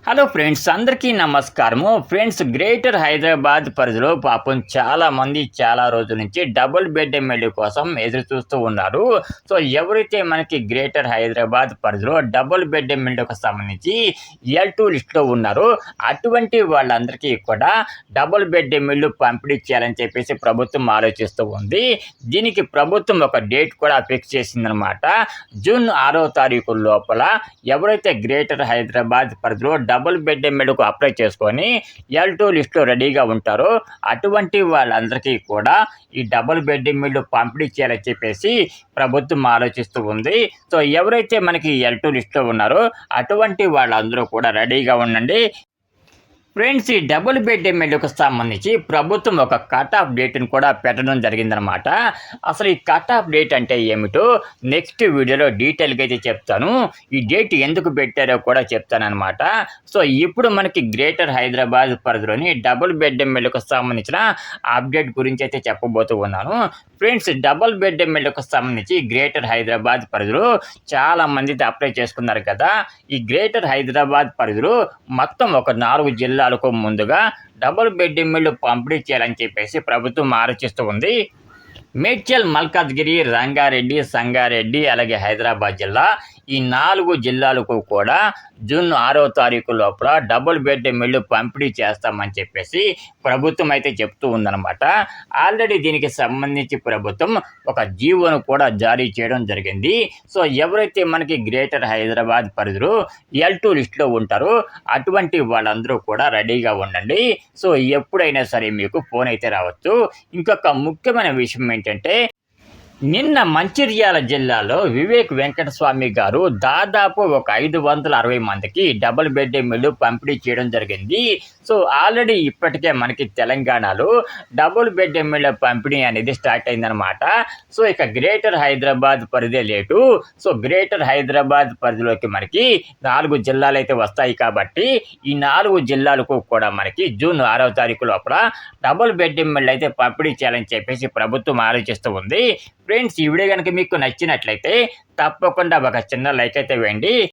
Hello friends, అందరికీ నమస్కారము. Friends, greater Hyderabad పరిధిలో పాపం చాలామంది చాలా రోజుల నుంచి డబుల్ బెడ్‌రూమ్ కోసం ఎదురు చూస్తూ ఉన్నారు. సో, ఎవరైతే మనకి గ్రేటర్ హైదరాబాద్ పరిధిలో డబుల్ బెడ్‌రూమ్‌కి సంబంధించి L2 లిస్ట్‌లో ఉన్నారో అటువంటి వాళ్ళందరికీ కూడా డబుల్ బెడ్‌రూమ్ పంపిణీ చేయాలని చెప్పేసి ప్రభుత్వం ఆలోచిస్తూ ఉంది. దీనికి ప్రభుత్వం ఒక డేట్ కూడా ఫిక్స్ చేసిందనమాట. జూన్ 6వ తారీఖు లోపల ఎవరైతే గ్రేటర్ హైదరాబాద్ పరిధిలో డబుల్ బెడ్‌రూమ్‌కు అప్లై చేసుకొని L2 లిస్ట్‌లో రెడీగా ఉంటారో అటువంటి వాళ్ళందరికీ కూడా ఈ డబుల్ బెడ్‌రూమ్‌లు పంపిణీ చేయాలని చెప్పేసి ప్రభుత్వం ఆలోచిస్తూ ఉంది. సో, ఎవరైతే మనకి L2 లిస్ట్‌లో ఉన్నారో అటువంటి వాళ్ళందరూ కూడా రెడీగా ఉండండి. ఫ్రెండ్స్, ఈ డబుల్ బెడ్‌రూమ్‌కి సంబంధించి ప్రభుత్వం ఒక కట్ ఆఫ్ డేట్‌ని కూడా పెట్టడం జరిగిందనమాట. అసలు ఈ కట్ ఆఫ్ డేట్ అంటే ఏమిటో నెక్స్ట్ వీడియోలో డీటెయిల్‌గా అయితే చెప్తాను. ఈ డేట్ ఎందుకు పెట్టారో కూడా చెప్తాననమాట. సో, ఇప్పుడు మనకి గ్రేటర్ హైదరాబాద్ పరిధిలోని డబుల్ బెడ్‌రూమ్‌కి సంబంధించిన అప్డేట్ గురించి అయితే చెప్పబోతూ ఉన్నాను. ఫ్రెండ్స్, డబుల్ బెడ్‌రూమ్‌కి సంబంధించి గ్రేటర్ హైదరాబాద్ పరిధిలో చాలామంది అయితే అప్లై చేసుకున్నారు కదా. ఈ గ్రేటర్ హైదరాబాద్ పరిధిలో మొత్తం ఒక 4 జిల్లాలకు ముందుగా డబుల్ బెడ్‌రూమ్‌లు పంపిణీ చేయాలని చెప్పేసి ప్రభుత్వం ఆలోచిస్తూ ఉంది. మేడ్చల్, మల్కాజ్గిరి, రంగారెడ్డి, సంగారెడ్డి అలాగే హైదరాబాద్ జిల్లా ఈ 4 జిల్లాలకు కూడా జూన్ 6వ తారీఖు లోపల డబుల్ బెడ్‌రూమ్‌లు పంపిణీ చేస్తామని చెప్పేసి ప్రభుత్వం అయితే చెప్తూ ఉందన్నమాట. ఆల్రెడీ దీనికి సంబంధించి ప్రభుత్వం ఒక జీవోను కూడా జారీ చేయడం జరిగింది. సో, ఎవరైతే మనకి గ్రేటర్ హైదరాబాద్ పరిధిలో L2 లిస్ట్‌లో ఉంటారో అటువంటి వాళ్ళందరూ కూడా రెడీగా ఉండండి. సో, ఎప్పుడైనా సరే మీకు ఫోన్ అయితే రావచ్చు. ఇంకొక ముఖ్యమైన విషయం ఏంటంటే, నిన్న మంచిర్యాల జిల్లాలో వివేక్ వెంకటస్వామి గారు దాదాపు ఒక 560 మందికి డబుల్ బెడ్‌రూమ్‌లు పంపిణీ చేయడం జరిగింది. సో, ఆల్రెడీ ఇప్పటికే మనకి తెలంగాణలో డబుల్ బెడ్‌రూమ్‌ల పంపిణీ అనేది స్టార్ట్ అయిందనమాట. సో, ఇక గ్రేటర్ హైదరాబాద్ పరిధే లేటు. సో, గ్రేటర్ హైదరాబాద్ పరిధిలోకి మనకి 4 జిల్లాలైతే వస్తాయి కాబట్టి ఈ 4 జిల్లాలకు కూడా మనకి జూన్ 6వ తారీఖు లోపల డబుల్ బెడ్‌రూమ్‌లు అయితే పంపిణీ చేయాలని చెప్పేసి ప్రభుత్వం ఆలోచిస్తూ ఉంది. ఫ్రెండ్స్, ఈ వీడియో కనుక మీకు నచ్చినట్లయితే తప్పకుండా ఒక చిన్న లైక్ అయితే వేయండి.